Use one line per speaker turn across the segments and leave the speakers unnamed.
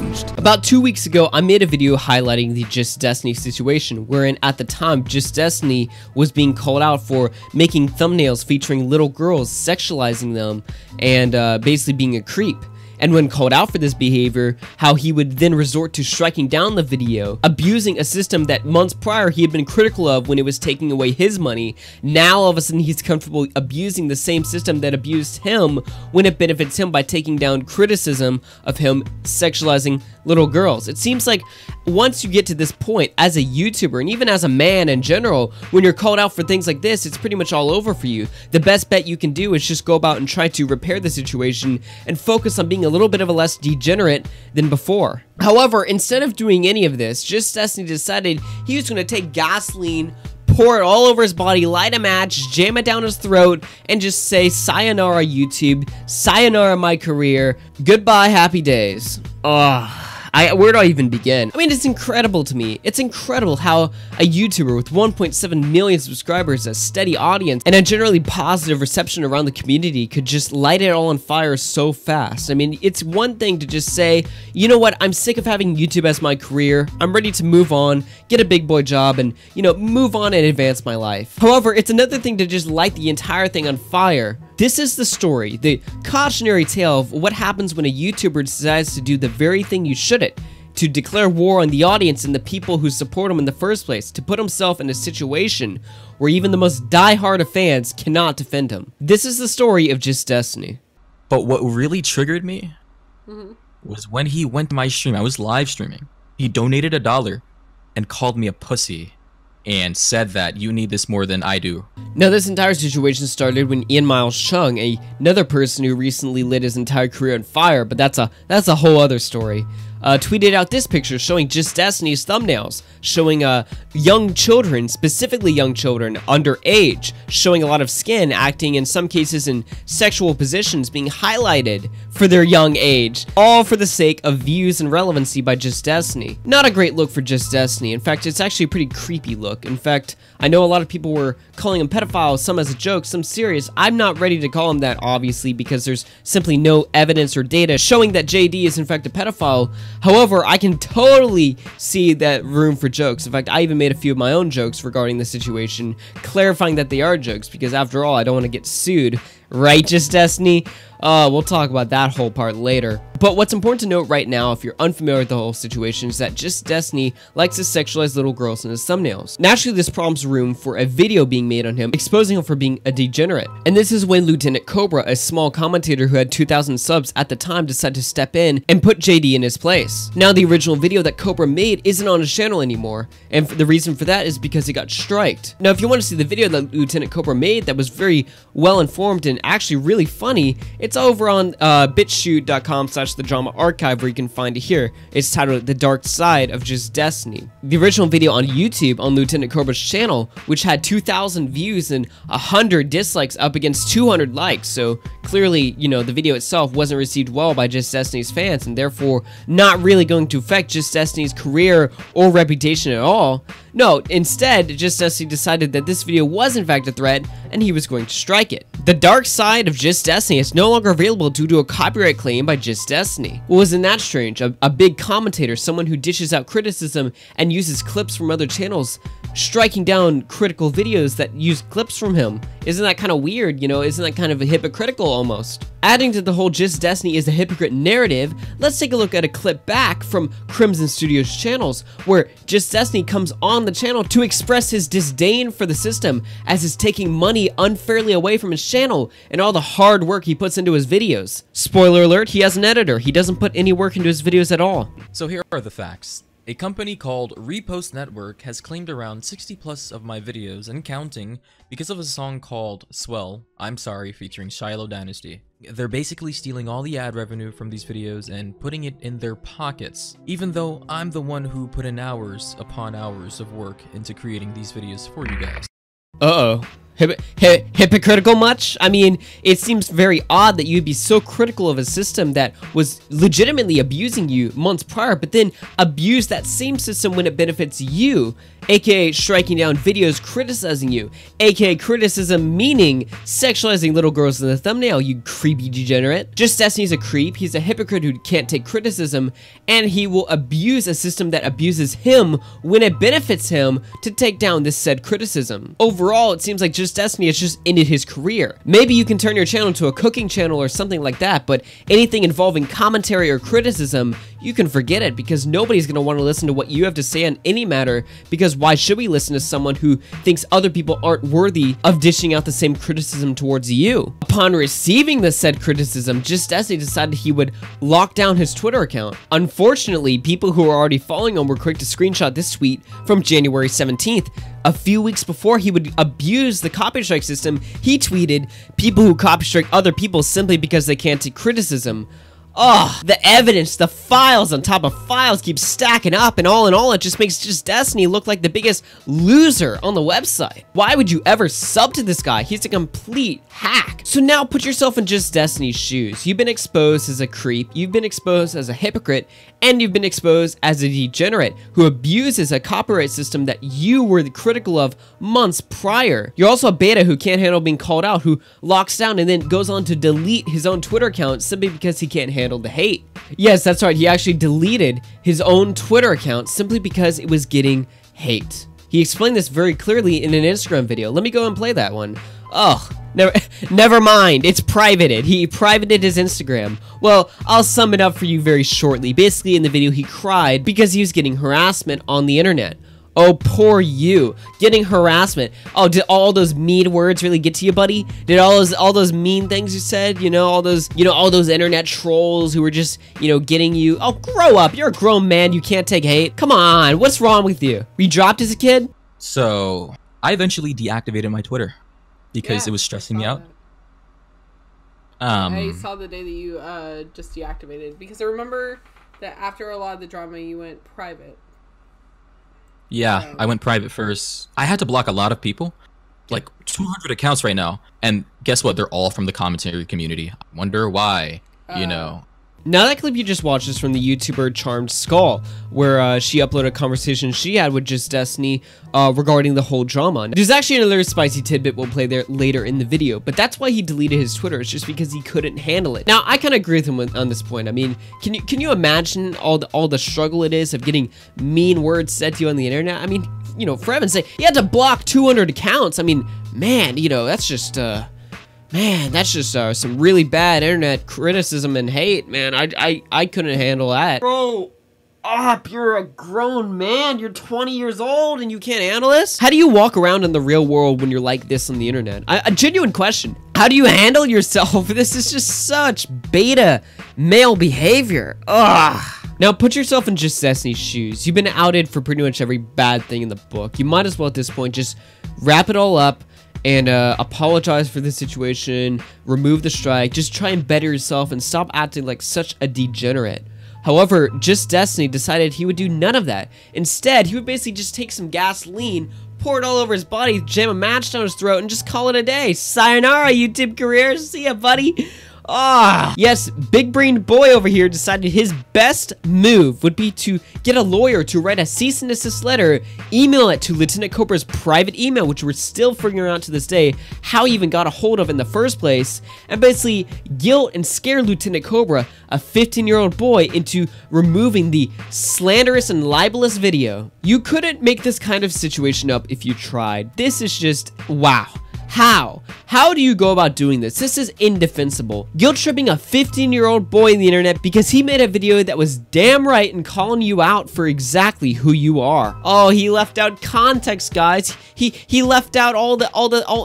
changed. About 2 weeks ago, I made a video highlighting the JustDestiny situation, wherein at the time, JustDestiny was being called out for making thumbnails featuring little girls, sexualizing them, and basically being a creep. And when called out for this behavior, how he would then resort to striking down the video, abusing a system that months prior he had been critical of when it was taking away his money. Now all of a sudden he's comfortable abusing the same system that abused him when it benefits him by taking down criticism of him sexualizing little girls. It seems like once you get to this point as a YouTuber, and even as a man in general, when you're called out for things like this, it's pretty much all over for you. The best bet you can do is just go about and try to repair the situation and focus on being a little bit of a less degenerate than before. However, instead of doing any of this, JustDestiny decided he was going to take gasoline, pour it all over his body, light a match, jam it down his throat, and just say, sayonara YouTube, sayonara my career, goodbye happy days. Ugh. Where do I even begin? I mean, it's incredible to me. It's incredible how a YouTuber with 1.7 million subscribers, a steady audience, and a generally positive reception around the community could just light it all on fire so fast. I mean, it's one thing to just say, you know what, I'm sick of having YouTube as my career. I'm ready to move on, get a big boy job, and, you know, move on and advance my life. However, it's another thing to just light the entire thing on fire. This is the story, the cautionary tale of what happens when a YouTuber decides to do the very thing you shouldn't, to declare war on the audience and the people who support him in the first place, to put himself in a situation where even the most die-hard of fans cannot defend him. This is the story of JustDestiny.
But what really triggered me was when he went to my stream. I was live streaming. He donated $1 and called me a pussy and said that you need this more than I do.
Now, this entire situation started when Ian Miles Chung, another person who recently lit his entire career on fire, but that's a whole other story, tweeted out this picture showing JustDestiny's thumbnails, showing young children, specifically young children, underage, showing a lot of skin, acting in some cases in sexual positions, being highlighted for their young age, all for the sake of views and relevancy by JustDestiny. Not a great look for JustDestiny. In fact, it's actually a pretty creepy look. In fact, I know a lot of people were calling him pedophiles, some as a joke, some serious. I'm not ready to call him that, obviously, because there's simply no evidence or data showing that JD is in fact a pedophile. However, I can totally see that room for jokes. In fact, I even made a few of my own jokes regarding the situation, clarifying that they are jokes, because after all, I don't want to get sued. Right, JustDestiny? We'll talk about that whole part later. But what's important to note right now, if you're unfamiliar with the whole situation, is that JustDestiny likes to sexualize little girls in his thumbnails. Naturally, this prompts room for a video being made on him, exposing him for being a degenerate. And this is when Lieutenant Cobra, a small commentator who had 2,000 subs at the time, decided to step in and put JD in his place. Now, the original video that Cobra made isn't on his channel anymore, and the reason for that is because it got striked. Now, if you want to see the video that Lieutenant Cobra made that was very well informed and actually really funny, it's over on bitshoot.com/thedramaarchive where you can find it here. It's titled The Dark Side of JustDestiny. The original video on YouTube on Lieutenant Cobra's channel, which had 2,000 views and 100 dislikes up against 200 likes, so clearly, you know, the video itself wasn't received well by JustDestiny's fans and therefore not really going to affect JustDestiny's career or reputation at all. No, instead, JustDestiny decided that this video was in fact a threat and he was going to strike it. The Dark Side of JustDestiny is no longer available due to a copyright claim by JustDestiny. Well, isn't that strange? A big commentator, someone who dishes out criticism and uses clips from other channels, striking down critical videos that use clips from him. Isn't that kind of weird, you know? Isn't that kind of hypocritical almost? Adding to the whole JustDestiny is a hypocrite narrative, let's take a look at a clip back from Crimson Studios channels, where JustDestiny comes on the channel to express his disdain for the system as it's taking money unfairly away from his channel and all the hard work he puts into his videos. Spoiler alert, he has an editor. He doesn't put any work into his videos at all.
So here are the facts. A company called Repost Network has claimed around 60 plus of my videos and counting because of a song called Swell, I'm Sorry featuring Shiloh Dynasty. They're basically stealing all the ad revenue from these videos and putting it in their pockets, even though I'm the one who put in hours upon hours of work into creating these videos for you guys.
Uh-oh. Hypocritical much? I mean, it seems very odd that you'd be so critical of a system that was legitimately abusing you months prior, but then abuse that same system when it benefits you, aka striking down videos criticizing you, aka criticism meaning sexualizing little girls in the thumbnail, you creepy degenerate. JustDestiny's a creep, he's a hypocrite who can't take criticism, and he will abuse a system that abuses him when it benefits him to take down this said criticism. Overall, it seems like JustDestiny has just ended his career. Maybe you can turn your channel into a cooking channel or something like that, but anything involving commentary or criticism, you can forget it, because nobody's gonna want to listen to what you have to say on any matter, because why should we listen to someone who thinks other people aren't worthy of dishing out the same criticism towards you? Upon receiving the said criticism, JustDestiny decided he would lock down his Twitter account. Unfortunately, people who were already following him were quick to screenshot this tweet from January 17th. A few weeks before he would abuse the copy strike system, he tweeted, "People who copy strike other people simply because they can't take criticism." Oh, the evidence, the files on top of files keep stacking up, and all in all, it just makes JustDestiny look like the biggest loser on the website. Why would you ever sub to this guy? He's a complete hack. So now put yourself in JustDestiny's shoes. You've been exposed as a creep, you've been exposed as a hypocrite, and you've been exposed as a degenerate who abuses a copyright system that you were critical of months prior. You're also a beta who can't handle being called out, who locks down and then goes on to delete his own Twitter account simply because he can't handle the hate. Yes, that's right, he actually deleted his own Twitter account simply because it was getting hate. He explained this very clearly in an Instagram video. Let me go and play that one. Oh, never mind, it's privated. He privated his Instagram. Well, I'll sum it up for you very shortly. Basically, in the video, he cried because he was getting harassment on the internet. Oh, poor you, getting harassment. Oh, did all those mean words really get to you, buddy? Did all those mean things you said, all those internet trolls who were just, getting you? Oh, grow up, you're a grown man, you can't take hate. Come on, what's wrong with you? Were you dropped as a kid?
So, I eventually deactivated my Twitter because it was stressing me out.
I saw the day that you just deactivated, because I remember that after a lot of the drama, you went private.
Yeah, I went private first. I had to block a lot of people, like 200 accounts right now. And guess what? They're all from the commentary community. I wonder why,
Now that clip you just watched is from the YouTuber Charmed Skull, where she uploaded a conversation she had with JustDestiny regarding the whole drama. There's actually another spicy tidbit we'll play there later in the video, but that's why he deleted his Twitter. It's just because he couldn't handle it. Now, I kind of agree with him on this point. I mean, can you imagine all the struggle it is of getting mean words said to you on the internet? I mean, for heaven's sake, he had to block 200 accounts. I mean, man, that's just some really bad internet criticism and hate, man. I couldn't handle that. Bro, you're a grown man. You're 20 years old and you can't handle this? How do you walk around in the real world when you're like this on the internet? A genuine question. How do you handle yourself? This is just such beta male behavior. Ugh. Now put yourself in JustDestiny's shoes. You've been outed for pretty much every bad thing in the book. You might as well at this point just wrap it all up and apologize for the situation, remove the strike, just try and better yourself and stop acting like such a degenerate. However, JustDestiny decided he would do none of that. Instead, he would basically just take some gasoline, pour it all over his body, jam a match down his throat, and just call it a day. Sayonara, YouTube career. See ya, buddy. Yes, big brained boy over here decided his best move would be to get a lawyer to write a cease and desist letter, email it to Lieutenant Cobra's private email, which we're still figuring out to this day how he even got a hold of in the first place, and basically guilt and scare Lieutenant Cobra, a 15-year-old boy, into removing the slanderous and libelous video. You couldn't make this kind of situation up if you tried. This is just, wow. How do you go about doing this? This is indefensible. Guilt tripping a 15-year-old boy in the internet because he made a video that was damn right and calling you out for exactly who you are. Oh, he left out context, guys. He left out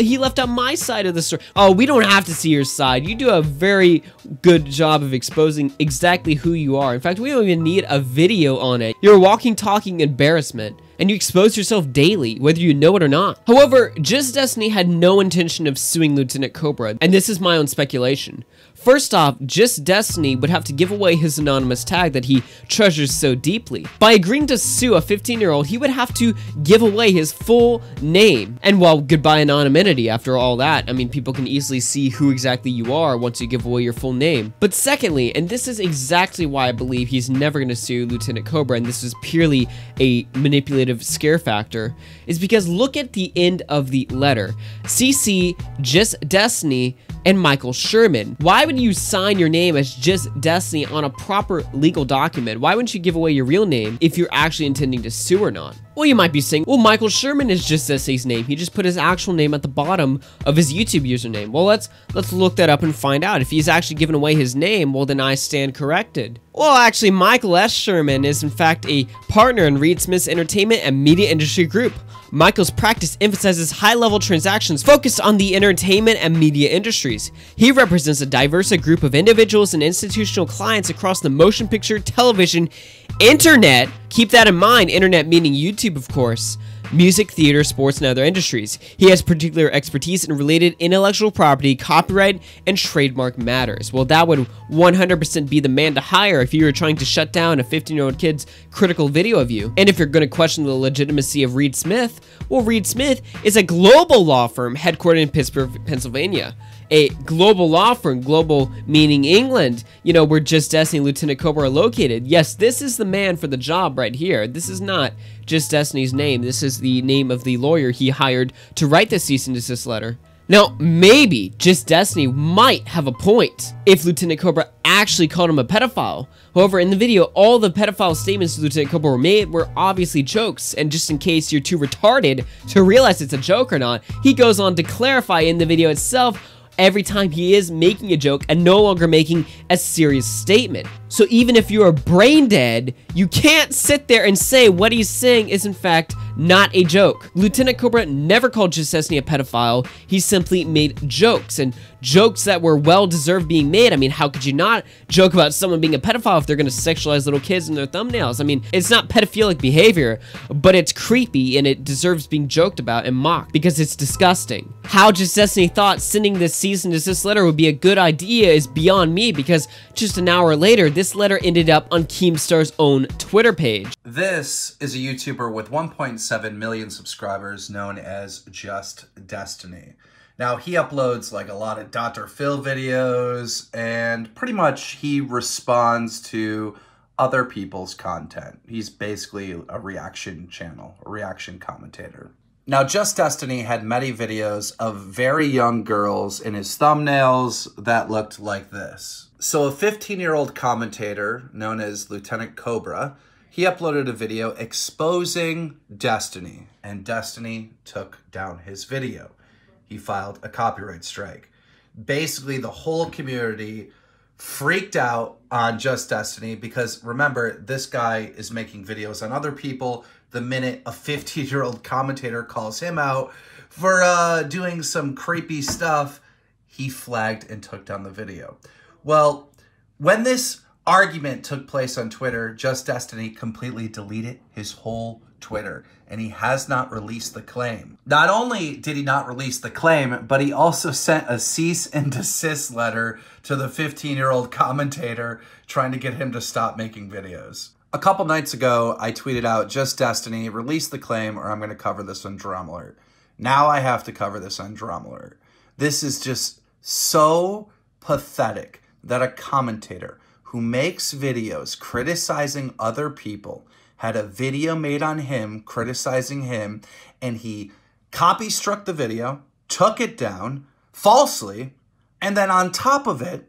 he left out my side of the story. Oh, we don't have to see your side. You do a very good job of exposing exactly who you are. In fact, we don't even need a video on it. You're a walking, talking embarrassment. and you expose yourself daily, whether you know it or not. However, JustDestiny had no intention of suing Lieutenant Cobra, and this is my own speculation. First off, JustDestiny would have to give away his anonymous tag that he treasures so deeply. By agreeing to sue a 15-year-old, he would have to give away his full name. And while goodbye anonymity after all that, I mean, people can easily see who exactly you are once you give away your full name. But secondly, and this is exactly why I believe he's never going to sue Lieutenant Cobra, and this is purely a manipulative scare factor, is because look at the end of the letter. CC, JustDestiny, and Michael Sherman. Why would you sign your name as JustDestiny on a proper legal document? Why wouldn't you give away your real name if you're actually intending to sue or not? Well, you might be saying, well, Michael Sherman is JustDestiny's name. He just put his actual name at the bottom of his YouTube username. Well, let's look that up and find out. If he's actually given away his name, well, then I stand corrected. Well, actually, Michael S. Sherman is in fact a partner in Reed Smith's entertainment and media industry group. Michael's practice emphasizes high-level transactions focused on the entertainment and media industries. He represents a diverse group of individuals and institutional clients across the motion picture, television, internet, keep that in mind, internet meaning YouTube of course, music, theater, sports, and other industries. He has particular expertise in related intellectual property, copyright, and trademark matters. Well, that would 100% be the man to hire if you were trying to shut down a 15-year-old kid's critical video of you. And if you're going to question the legitimacy of Reed Smith, well, Reed Smith is a global law firm headquartered in Pittsburgh, Pennsylvania. A global law firm, global meaning England, you know, where JustDestiny and Lieutenant Cobra are located. Yes, this is the man for the job right here. This is not JustDestiny's name. This is the name of the lawyer he hired to write the cease and desist letter. Now, maybe JustDestiny might have a point if Lieutenant Cobra actually called him a pedophile. However, in the video, all the pedophile statements Lieutenant Cobra were made were obviously jokes, and just in case you're too retarded to realize it's a joke or not, he goes on to clarify in the video itself every time he is making a joke and no longer making a serious statement. So even if you are brain dead, you can't sit there and say what he's saying is in fact not a joke. Lieutenant Cobra never called JustDestiny a pedophile. He simply made jokes, and jokes that were well-deserved being made. I mean, how could you not joke about someone being a pedophile if they're going to sexualize little kids in their thumbnails? I mean, it's not pedophilic behavior, but it's creepy and it deserves being joked about and mocked because it's disgusting. How JustDestiny thought sending this cease and desist letter would be a good idea is beyond me, because just an hour later, this letter ended up on Keemstar's own Twitter page.
This is a YouTuber with 1.7 million subscribers known as JustDestiny. Now, he uploads like a lot of Dr. Phil videos, and pretty much he responds to other people's content. He's basically a reaction channel, a reaction commentator. Now, JustDestiny had many videos of very young girls in his thumbnails that looked like this. So a 15-year-old commentator known as Lieutenant Cobra, he uploaded a video exposing Destiny, and Destiny took down his video. He filed a copyright strike. Basically, the whole community freaked out on JustDestiny because, remember, this guy is making videos on other people. The minute a 15-year-old commentator calls him out for doing some creepy stuff, he flagged and took down the video. Well, when this argument took place on Twitter, JustDestiny completely deleted his whole Twitter, and he has not released the claim. Not only did he not release the claim, but he also sent a cease and desist letter to the 15-year-old commentator trying to get him to stop making videos. A couple nights ago, I tweeted out, JustDestiny, release the claim or I'm going to cover this on Drama Alert. Now I have to cover this on Drama Alert. This is just so pathetic that a commentator who makes videos criticizing other people had a video made on him criticizing him, and he copy-struck the video, took it down falsely, and then on top of it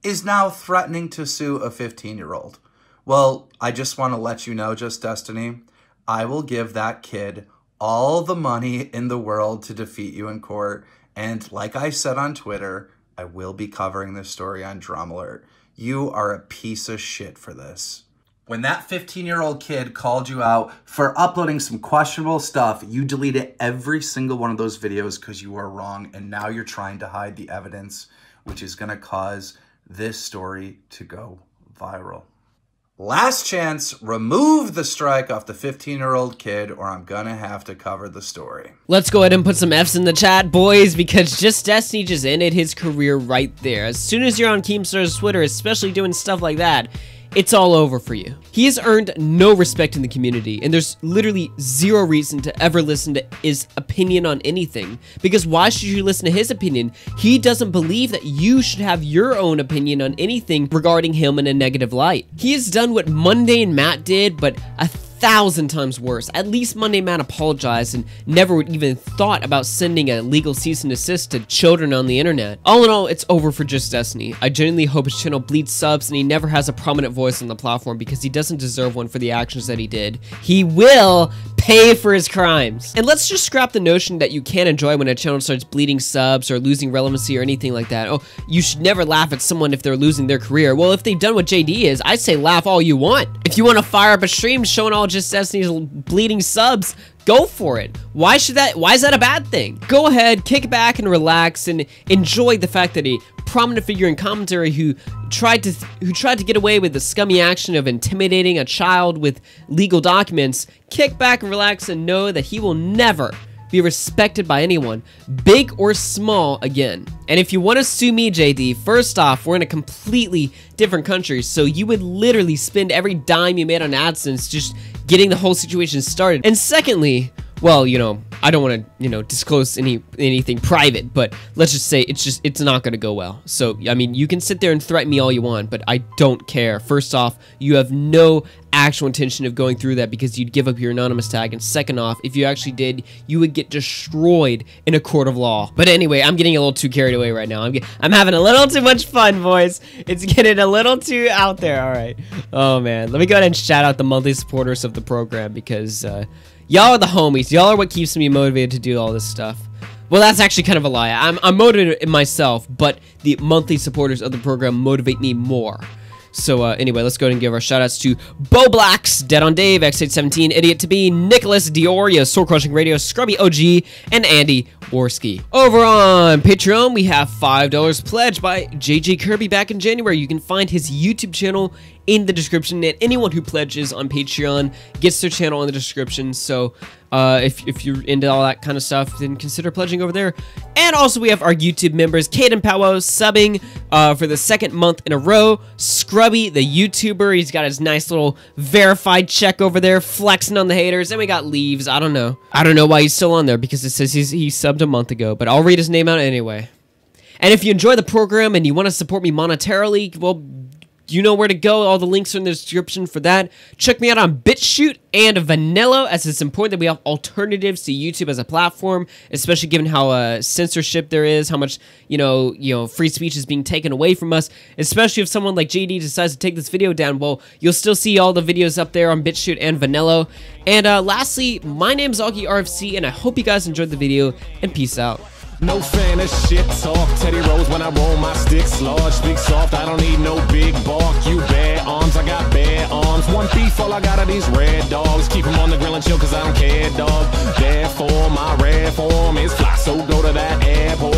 is now threatening to sue a 15-year-old. Well, I just want to let you know, JustDestiny, I will give that kid all the money in the world to defeat you in court, and like I said on Twitter, I will be covering this story on Drama Alert. You are a piece of shit for this. When that 15-year-old kid called you out for uploading some questionable stuff, you deleted every single one of those videos because you were wrong, and now you're trying to hide the evidence, which is going to cause this story to go viral. Last chance, remove the strike off the 15-year-old kid, or I'm gonna have to cover the story.
Let's go ahead and put some F's in the chat, boys, because JustDestiny just ended his career right there. As soon as you're on Keemstar's Twitter, especially doing stuff like that, it's all over for you. He has earned no respect in the community, and there's literally zero reason to ever listen to his opinion on anything. Because why should you listen to his opinion? He doesn't believe that you should have your own opinion on anything regarding him in a negative light. He has done what Mundane Matt did, but 1,000 times worse. At least Mundane Matt apologized and never would even thought about sending a legal cease and desist to children on the internet. All in all, it's over for JustDestiny. I genuinely hope his channel bleeds subs and he never has a prominent voice on the platform because he doesn't deserve one for the actions that he did. He will pay for his crimes. And let's just scrap the notion that you can't enjoy when a channel starts bleeding subs or losing relevancy or anything like that. Oh, you should never laugh at someone if they're losing their career. Well, if they've done what JD is, I'd say laugh all you want. If you want to fire up a stream showing all JustDestiny's bleeding subs, go for it. Why is that a bad thing? Go ahead, kick back and relax and enjoy the fact that a prominent figure in commentary who tried to get away with the scummy action of intimidating a child with legal documents, kick back and relax and know that he will never be respected by anyone, big or small, again. And if you want to sue me, JD, first off, we're in a completely different country, so you would literally spend every dime you made on AdSense just getting the whole situation started. And secondly, well, you know, I don't want to, you know, disclose anything private, but let's just say it's not going to go well. So, I mean, you can sit there and threaten me all you want, but I don't care. First off, you have no actual intention of going through that because you'd give up your anonymous tag, and second off, if you actually did, you would get destroyed in a court of law. But anyway, I'm getting a little too carried away right now. I'm having a little too much fun, boys. It's getting a little too out there. All right. Oh man, let me go ahead and shout out the monthly supporters of the program because y'all are the homies. Y'all are what keeps me motivated to do all this stuff. Well, that's actually kind of a lie. I'm motivated myself, but the monthly supporters of the program motivate me more. So anyway, let's go ahead and give our shoutouts to Bo Blacks, Dead on Dave, X817, Idiot to Be, Nicholas Dioria, Soul Crushing Radio, Scrubby OG, and Andy Worski. Over on Patreon, we have $5 pledged by JJ Kirby back in January. You can find his YouTube channel in the description, and anyone who pledges on Patreon gets their channel in the description. So if you're into all that kind of stuff, then consider pledging over there. And also we have our YouTube members, Caden Powell subbing for the second month in a row, Scrubby the YouTuber, he's got his nice little verified check over there flexing on the haters, and we got Leaves. I don't know why he's still on there because it says he subbed a month ago, but I'll read his name out anyway. And if you enjoy the program and you want to support me monetarily, well, you know where to go. All the links are in the description for that. Check me out on BitChute and Vanilla, as it's important that we have alternatives to YouTube as a platform, especially given how censorship there is, how much you know free speech is being taken away from us. Especially if someone like JD decides to take this video down, well, you'll still see all the videos up there on BitChute and Vanilla. And lastly, my name's Augie RFC, and I hope you guys enjoyed the video. And peace out.
No fan of shit talk. Teddy Rose when I roll my sticks large. Speak soft, I don't need no big bark. You bad arms, I got bad arms. One beef, all I got are these red dogs. Keep them on the grill and chill cause I don't care, dog. Therefore, my red form is fly, so go to that airport.